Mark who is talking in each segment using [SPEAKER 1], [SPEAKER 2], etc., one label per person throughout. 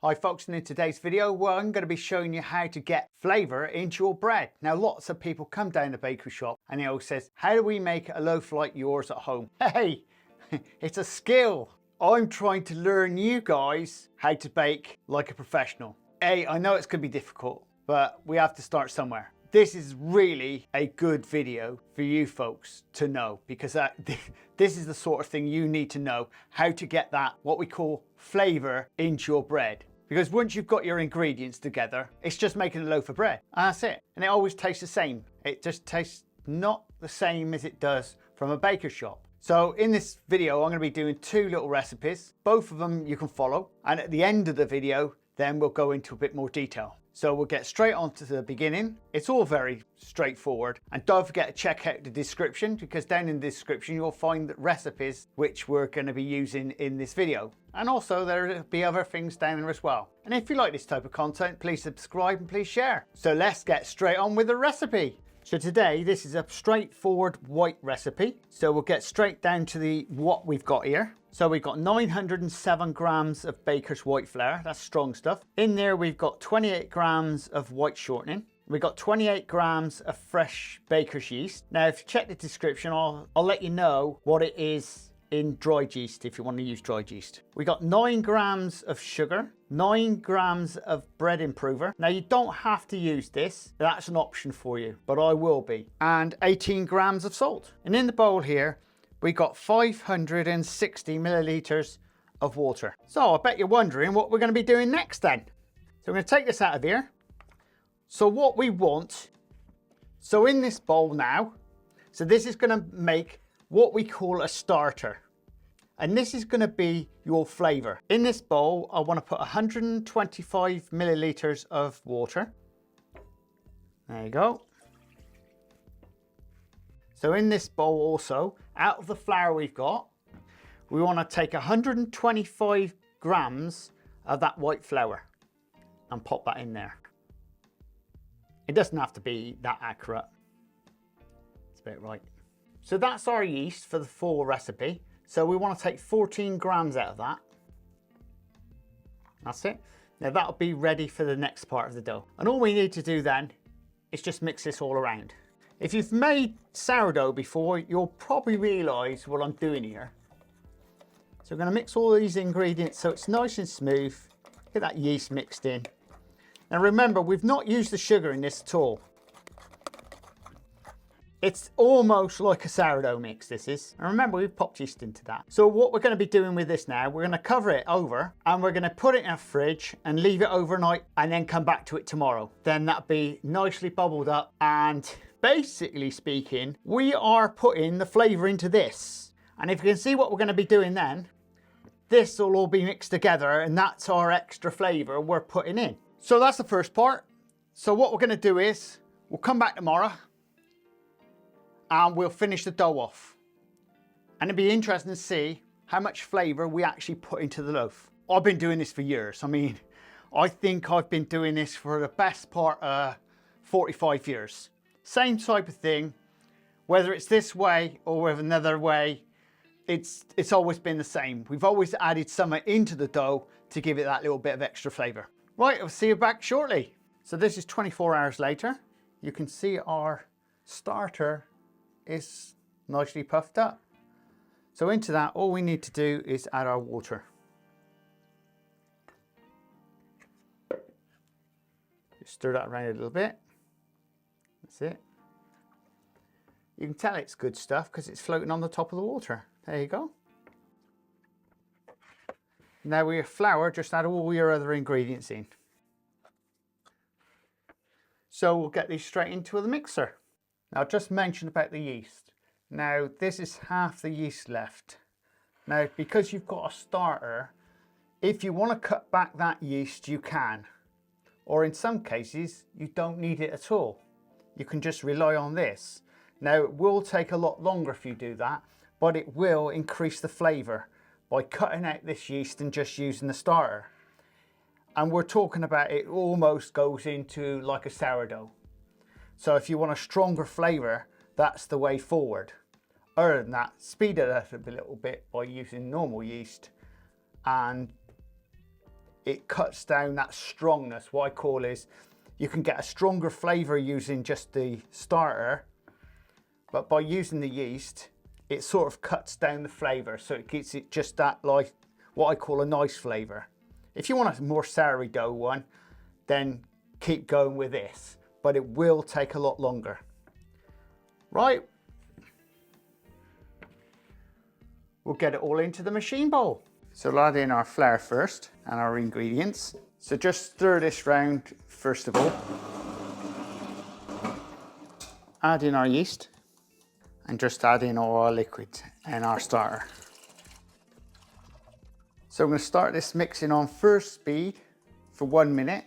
[SPEAKER 1] Hi folks, and in today's video I'm going to be showing you how to get flavour into your bread. Now lots of people come down the bakery shop and they always says, how do we make a loaf like yours at home? Hey, it's a skill. I'm trying to learn you guys how to bake like a professional. I know it's going to be difficult, but we have to start somewhere. This is really a good video for you folks to know, because this is the sort of thing you need to know, how to get that, what we call flavour, into your bread. Because once you've got your ingredients together, it's just making a loaf of bread. And that's it. And it always tastes the same. It just tastes not the same as it does from a baker's shop. So in this video, I'm going to be doing two little recipes. Both of them you can follow. And at the end of the video, then we'll go into a bit more detail. So we'll get straight on to the beginning. It's all very straightforward. And don't forget to check out the description, because down in the description you'll find the recipes which we're going to be using in this video. And also there'll be other things down there as well. And if you like this type of content, please subscribe and please share. So let's get straight on with the recipe. So today this is a straightforward white recipe. So we'll get straight down to what we've got here. So we've got 907 grams of baker's white flour, that's strong stuff. In there we've got 28 grams of white shortening. We've got 28 grams of fresh baker's yeast. Now if you check the description, I'll let you know what it is in dried yeast if you want to use dried yeast. We got 9 grams of sugar, 9 grams of bread improver. Now you don't have to use this, that's an option for you, but I will be. And 18 grams of salt. And in the bowl here, we got 560 millilitres of water. So I bet you're wondering what we're going to be doing next then. So I'm going to take this out of here. So what we want, so in this bowl now, so this is going to make what we call a starter. And this is going to be your flavour. In this bowl, I want to put 125 millilitres of water. There you go. So in this bowl also, out of the flour we've got, we want to take 125 grams of that white flour and pop that in there. It doesn't have to be that accurate. It's a bit right. So that's our yeast for the full recipe. So we want to take 14 grams out of that. That's it. Now that'll be ready for the next part of the dough. And all we need to do then is just mix this all around. If you've made sourdough before, you'll probably realise what I'm doing here. So we're going to mix all these ingredients so it's nice and smooth. Get that yeast mixed in. Now remember, we've not used the sugar in this at all. It's almost like a sourdough mix, this is. And remember, we've popped yeast into that. So what we're going to be doing with this now, we're going to cover it over and we're going to put it in a fridge and leave it overnight and then come back to it tomorrow. Then that'll be nicely bubbled up, and basically speaking, we are putting the flavour into this. And if you can see what we're going to be doing then, this will all be mixed together and that's our extra flavour we're putting in. So that's the first part. So what we're going to do is, we'll come back tomorrow and we'll finish the dough off. And it'd be interesting to see how much flavour we actually put into the loaf. I've been doing this for years. I mean, I think I've been doing this for the best part of 45 years. Same type of thing, whether it's this way or with another way, it's always been the same. We've always added something into the dough to give it that little bit of extra flavour. Right, I'll see you back shortly. So this is 24 hours later. You can see our starter is nicely puffed up. So into that, all we need to do is add our water. Just stir that around a little bit. That's it. You can tell it's good stuff because it's floating on the top of the water. There you go. Now with your flour, just add all your other ingredients in. So we'll get these straight into the mixer. Now, I just mentioned about the yeast. Now, this is half the yeast left. Now, because you've got a starter, if you want to cut back that yeast, you can. Or in some cases, you don't need it at all. You can just rely on this. Now, it will take a lot longer if you do that, but it will increase the flavour by cutting out this yeast and just using the starter. And we're talking about it almost goes into like a sourdough. So if you want a stronger flavour, that's the way forward. Other than that, speed it up a little bit by using normal yeast, and it cuts down that strongness. What I call is, you can get a stronger flavour using just the starter, but by using the yeast, it sort of cuts down the flavour, so it keeps it just that, like what I call a nice flavour. If you want a more soury dough one, then keep going with this, but it will take a lot longer. Right, we'll get it all into the machine bowl. So we'll add in our flour first and our ingredients. So just stir this round first of all. Add in our yeast and just add in all our liquid and our starter. So I'm going to start this mixing on first speed for 1 minute.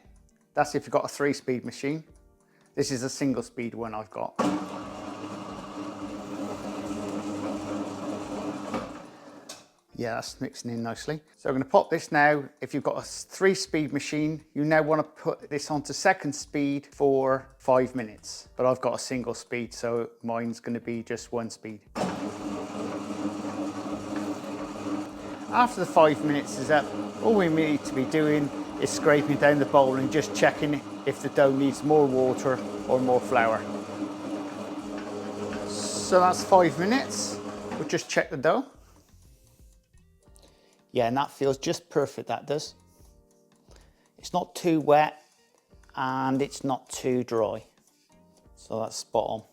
[SPEAKER 1] That's if you've got a 3-speed machine. This is a single speed one I've got. Yeah, that's mixing in nicely. So I'm going to pop this now. If you've got a 3-speed machine, you now want to put this onto 2nd speed for 5 minutes. But I've got a single speed, so mine's going to be just 1 speed. After the 5 minutes is up, all we need to be doing is scraping down the bowl and just checking if the dough needs more water or more flour. So that's 5 minutes. We'll just check the dough. Yeah, and that feels just perfect, that does. It's not too wet and it's not too dry. So that's spot on.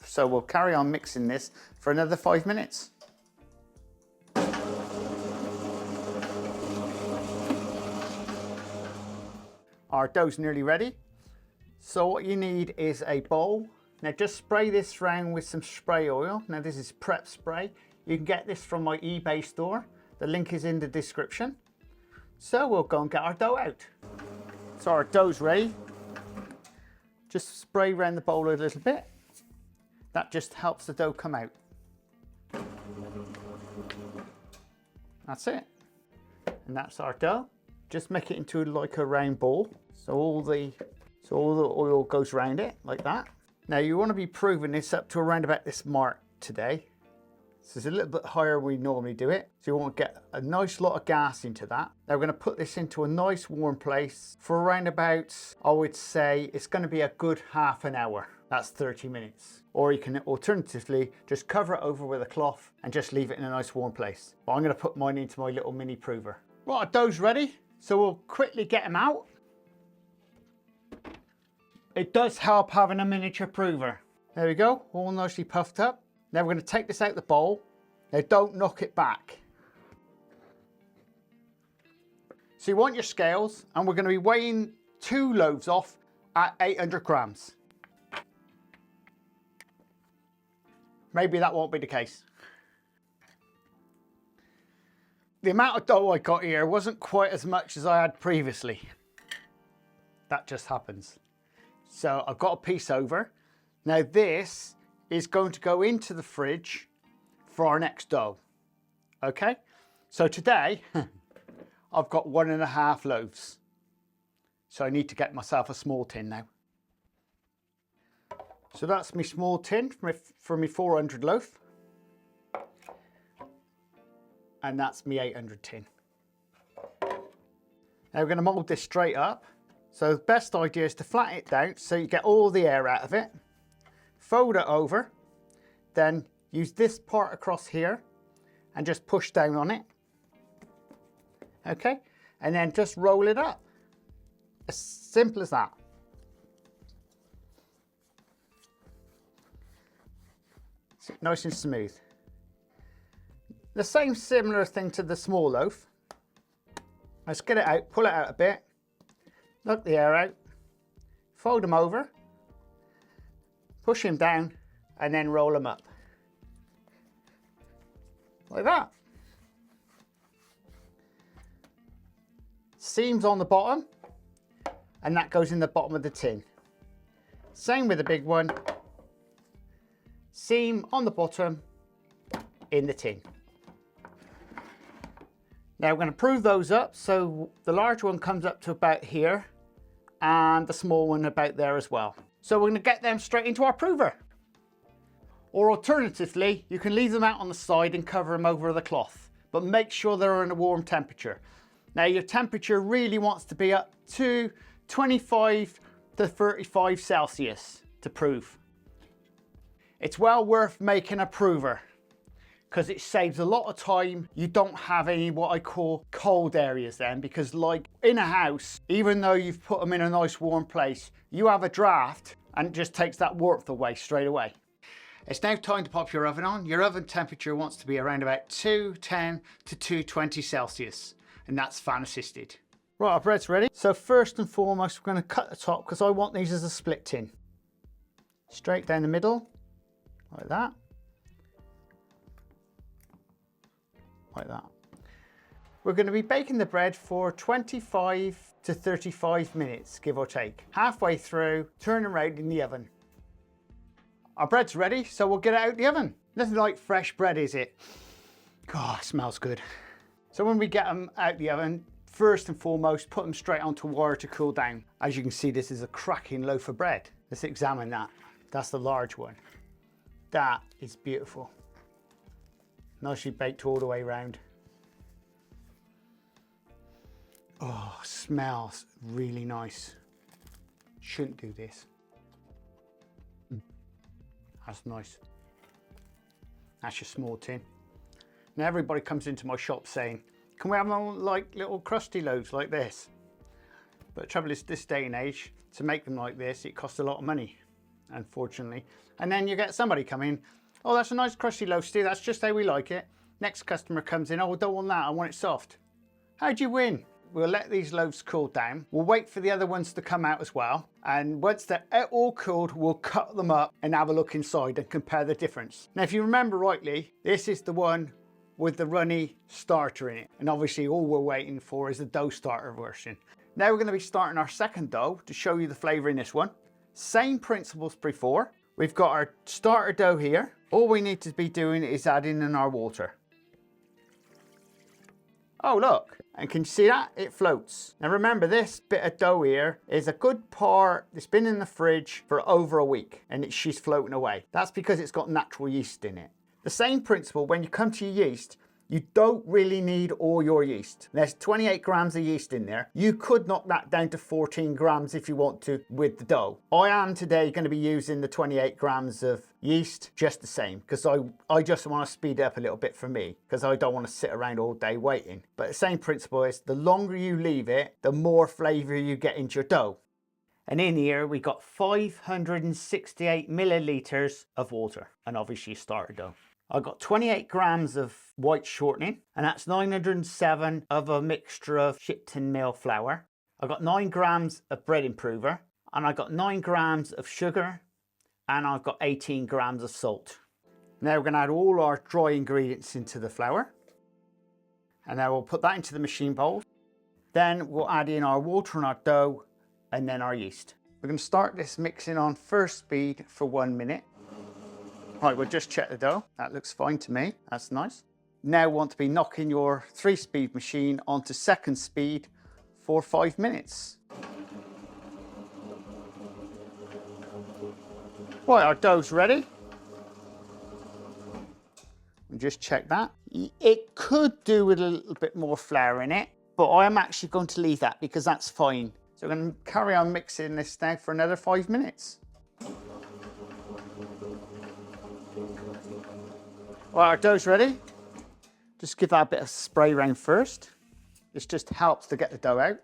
[SPEAKER 1] So we'll carry on mixing this for another 5 minutes. Our dough's nearly ready. So what you need is a bowl. Now just spray this round with some spray oil. Now this is prep spray. You can get this from my eBay store. The link is in the description. So we'll go and get our dough out. So our dough's ready. Just spray around the bowl a little bit. That just helps the dough come out. That's it. And that's our dough. Just make it into like a round ball. So all the oil goes around it like that. Now you want to be proving this up to around about this mark today. So it's a little bit higher than we normally do it. So you want to get a nice lot of gas into that. Now we're going to put this into a nice warm place for around about, I would say it's going to be a good half an hour. That's 30 minutes. Or you can alternatively just cover it over with a cloth and just leave it in a nice warm place. But I'm going to put mine into my little mini prover. Right, our dough's ready. So we'll quickly get them out. It does help having a miniature prover. There we go, all nicely puffed up. Now we're going to take this out the bowl. Now don't knock it back. So you want your scales, and we're going to be weighing 2 loaves off at 800 grams. Maybe that won't be the case. The amount of dough I got here wasn't quite as much as I had previously. That just happens. So I've got a piece over. Now this is going to go into the fridge for our next dough. Okay, so today I've got 1.5 loaves. So I need to get myself a small tin now. So that's my small tin for my 400 loaf. And that's my 800 tin. Now we're going to mould this straight up. So the best idea is to flatten it down so you get all the air out of it. Fold it over, then use this part across here and just push down on it. Okay, and then just roll it up. As simple as that. Nice and smooth. The same similar thing to the small loaf. Let's get it out, pull it out a bit, knock the air out, fold them over, push them down, and then roll them up. Like that. Seams on the bottom, and that goes in the bottom of the tin. Same with the big one. Seam on the bottom, in the tin. Now we're going to prove those up, so the large one comes up to about here and the small one about there as well. So we're going to get them straight into our prover. Or alternatively, you can leave them out on the side and cover them over the cloth, but make sure they're in a warm temperature. Now your temperature really wants to be up to 25 to 35 Celsius to prove. It's well worth making a prover because it saves a lot of time. You don't have any what I call cold areas then, because like in a house, even though you've put them in a nice warm place, you have a draft and it just takes that warmth away straight away. It's now time to pop your oven on. Your oven temperature wants to be around about 210 to 220 Celsius, and that's fan assisted. Right, our bread's ready. So first and foremost, we're going to cut the top because I want these as a split tin. Straight down the middle, like that. Like that. We're going to be baking the bread for 25 to 35 minutes, give or take. Halfway through, turn around in the oven. Our bread's ready, so we'll get it out the oven. Nothing like fresh bread, is it? God, it smells good. So when we get them out the oven, first and foremost, put them straight onto water to cool down. As you can see, this is a cracking loaf of bread. Let's examine that. That's the large one. That is beautiful. Nicely baked all the way around. Oh, smells really nice. Shouldn't do this. That's nice. That's your small tin. Now everybody comes into my shop saying, can we have them like little crusty loaves like this? But the trouble is, this day and age, to make them like this, it costs a lot of money, unfortunately. And then you get somebody coming, oh, that's a nice crusty loaf, Steve, that's just how we like it. Next customer comes in, oh, I don't want that, I want it soft. How'd you win? We'll let these loaves cool down. We'll wait for the other ones to come out as well. And once they're all cooled, we'll cut them up and have a look inside and compare the difference. Now, if you remember rightly, this is the one with the runny starter in it. And obviously all we're waiting for is the dough starter version. Now we're going to be starting our second dough to show you the flavour in this one. Same principles before. We've got our starter dough here. All we need to be doing is adding in our water. Oh, look, and can you see that? It floats. Now remember, this bit of dough here is a good part. It's been in the fridge for over a week and she's floating away. That's because it's got natural yeast in it. The same principle, when you come to your yeast, you don't really need all your yeast. There's 28 grams of yeast in there. You could knock that down to 14 grams if you want to with the dough. I am today going to be using the 28 grams of yeast just the same, because I just want to speed it up a little bit for me, because I don't want to sit around all day waiting. But the same principle is, the longer you leave it, the more flavour you get into your dough. And in here, we got 568 millilitres of water, and obviously starter dough. I've got 28 grams of white shortening, and that's 907 of a mixture of Shipton mill flour. I've got 9 grams of bread improver, and I've got 9 grams of sugar, and I've got 18 grams of salt. Now we're going to add all our dry ingredients into the flour, and then we'll put that into the machine bowl. Then we'll add in our water and our dough, and then our yeast. We're going to start this mixing on first speed for 1 minute. Right, we'll just check the dough. That looks fine to me. That's nice. Now want to be knocking your 3-speed machine onto second speed for 5 minutes. Right, our dough's ready. We'll just check that. It could do with a little bit more flour in it, but I am actually going to leave that because that's fine. So we're going to carry on mixing this now for another 5 minutes. Well, our dough's ready. Just give that a bit of spray around first. This just helps to get the dough out.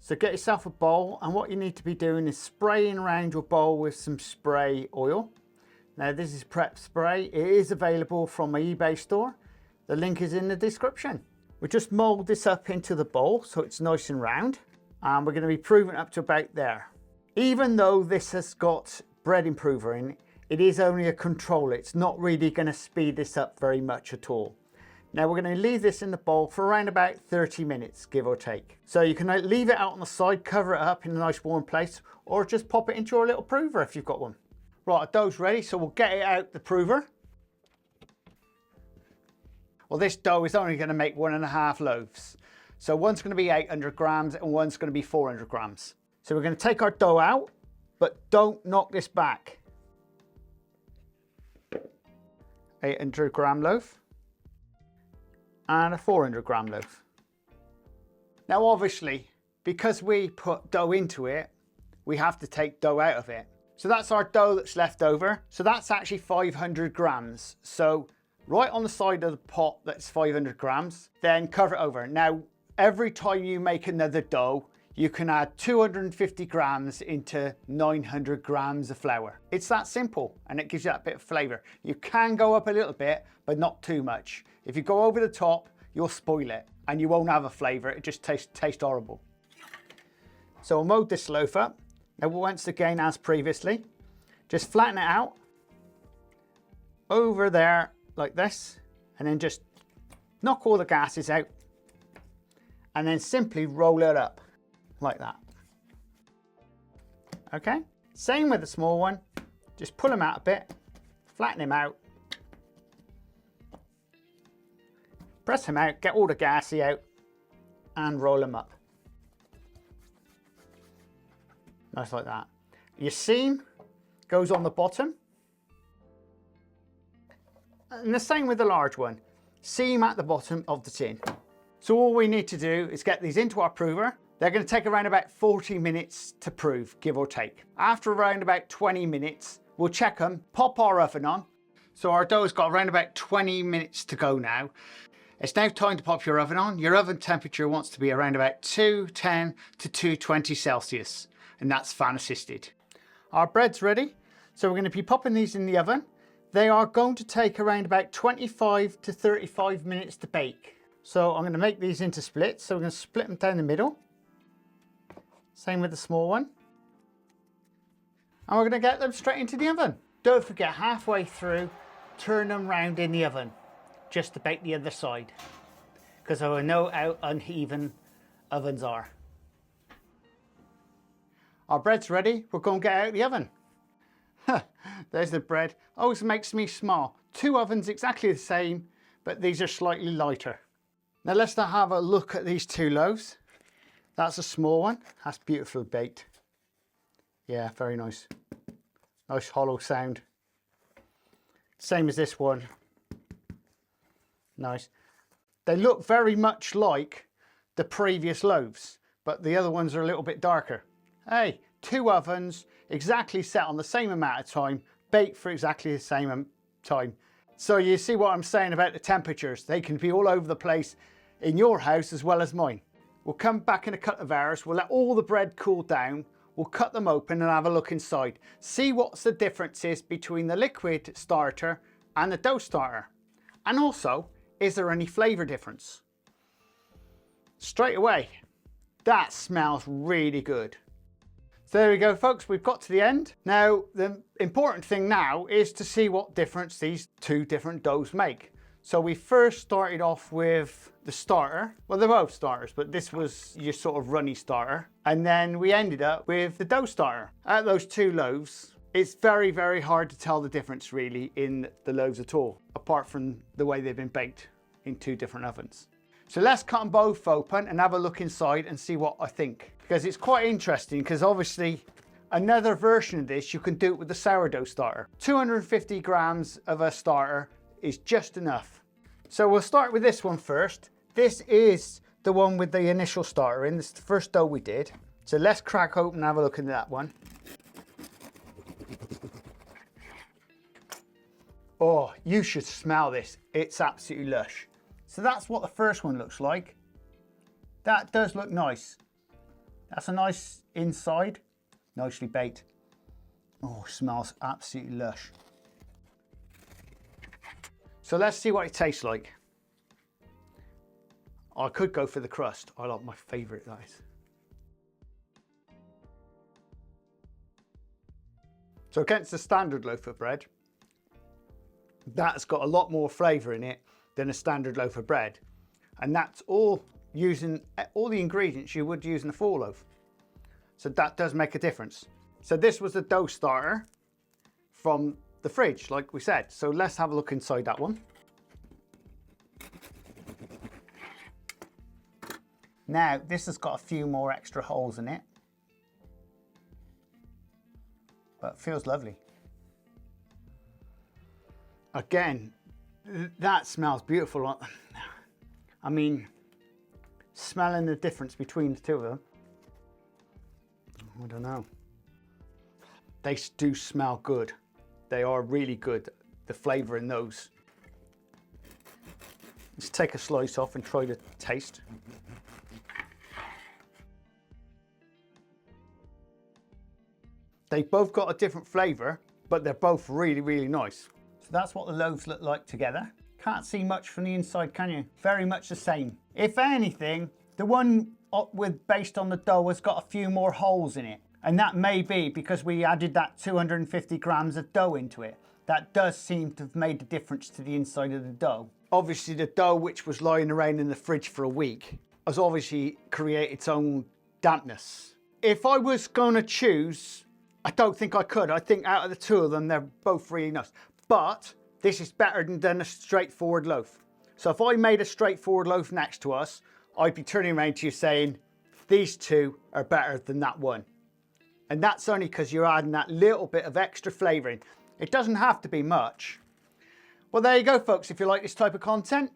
[SPEAKER 1] So get yourself a bowl, and what you need to be doing is spraying around your bowl with some spray oil. Now this is prep spray. It is available from my eBay store. The link is in the description. We just mold this up into the bowl so it's nice and round, and we're going to be proving up to about there. Even though this has got bread improver in it, it is only a controller. It's not really going to speed this up very much at all. Now we're going to leave this in the bowl for around about 30 minutes, give or take. So you can leave it out on the side, cover it up in a nice warm place, or just pop it into your little prover if you've got one. Right, our dough's ready, so we'll get it out the prover. Well, this dough is only going to make 1.5 loaves. So one's going to be 800 grams and one's going to be 400 grams. So we're going to take our dough out, but don't knock this back. 800 gram loaf and a 400 gram loaf. Now obviously, because we put dough into it, we have to take dough out of it. So that's our dough that's left over. So that's actually 500 grams. So right on the side of the pot, that's 500 grams, then cover it over. Now, every time you make another dough, you can add 250 grams into 900 grams of flour. It's that simple, and it gives you that bit of flavor. You can go up a little bit, but not too much. If you go over the top, you'll spoil it, and you won't have a flavor. It just tastes horrible. So I'll mold this loaf up. Now once again, as previously, just flatten it out over there like this, and then just knock all the gases out, and then simply roll it up like that. Okay, same with the small one. Just pull them out a bit, flatten them out, press them out, get all the gassy out, and roll them up. Nice like that. Your seam goes on the bottom. And the same with the large one. Seam at the bottom of the tin. So all we need to do is get these into our prover. They're going to take around about 40 minutes to prove, give or take. After around about 20 minutes, we'll check them, pop our oven on. So our dough's got around about 20 minutes to go now. It's now time to pop your oven on. Your oven temperature wants to be around about 210 to 220 Celsius. And that's fan assisted. Our bread's ready, so we're going to be popping these in the oven. They are going to take around about 25 to 35 minutes to bake. So I'm going to make these into splits, so we're going to split them down the middle. Same with the small one. And we're going to get them straight into the oven. Don't forget, halfway through, turn them round in the oven, just to bake the other side, because I know how uneven ovens are. Our bread's ready, we're going to get out of the oven. There's the bread. Always makes me smile. Two ovens exactly the same, but these are slightly lighter. Now let's now have a look at these two loaves. That's a small one, that's beautifully baked. Yeah, very nice. Nice hollow sound. Same as this one. Nice. They look very much like the previous loaves, but the other ones are a little bit darker. Hey, two ovens, exactly set on the same amount of time, baked for exactly the same time. So you see what I'm saying about the temperatures. They can be all over the place in your house as well as mine. We'll come back in a couple of hours, we'll let all the bread cool down, we'll cut them open and have a look inside. See what's the differences between the liquid starter and the dough starter. And also, is there any flavour difference? Straight away, that smells really good. So there we go folks, we've got to the end. Now the important thing now is to see what difference these two different doughs make. So we first started off with the starter. Well, they're both starters, but this was your sort of runny starter. And then we ended up with the dough starter. Out of those two loaves, it's very, very hard to tell the difference really in the loaves at all, apart from the way they've been baked in two different ovens. So let's cut them both open and have a look inside and see what I think. Because it's quite interesting, because obviously another version of this, you can do it with the sourdough starter. 250 grams of a starter is just enough. So we'll start with this one first. This is the one with the initial starter in. This is the first dough we did. So let's crack open and have a look into that one. Oh, you should smell this. It's absolutely lush. So that's what the first one looks like. That does look nice. That's a nice inside, nicely baked. Oh, smells absolutely lush. So let's see what it tastes like. I could go for the crust. I like my favourite, that is. So against the standard loaf of bread, that's got a lot more flavour in it than a standard loaf of bread. And that's all using all the ingredients you would use in a full loaf. So that does make a difference. So this was the dough starter from the fridge, like we said. So let's have a look inside that one. Now, this has got a few more extra holes in it, but it feels lovely. Again, that smells beautiful. I mean, smelling the difference between the two of them. I don't know. They do smell good. They are really good, the flavour in those. Let's take a slice off and try the taste. They both got a different flavour, but they're both really, really nice. So that's what the loaves look like together. Can't see much from the inside, can you? Very much the same. If anything, the one based on the dough has got a few more holes in it. And that may be because we added that 250 grams of dough into it. That does seem to have made a difference to the inside of the dough. Obviously the dough, which was lying around in the fridge for a week, has obviously created its own dampness. If I was gonna choose, I don't think I could. I think out of the two of them, they're both really nice. But this is better than a straightforward loaf. So if I made a straightforward loaf next to us, I'd be turning around to you saying, these two are better than that one. And that's only because you're adding that little bit of extra flavouring. It doesn't have to be much. Well, there you go, folks. If you like this type of content,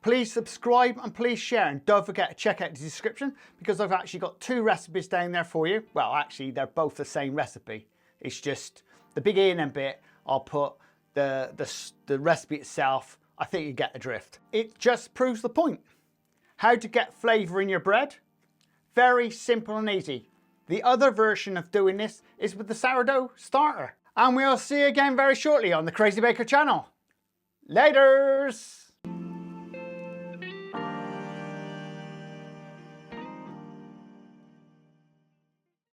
[SPEAKER 1] please subscribe and please share. And don't forget to check out the description because I've actually got 2 recipes down there for you. Well, actually, they're both the same recipe. It's just the big A&M bit, I'll put the recipe itself. I think you get the drift. It just proves the point. How to get flavour in your bread? Very simple and easy. The other version of doing this is with the sourdough starter. And we'll see you again very shortly on the Crazy Baker channel. Laters!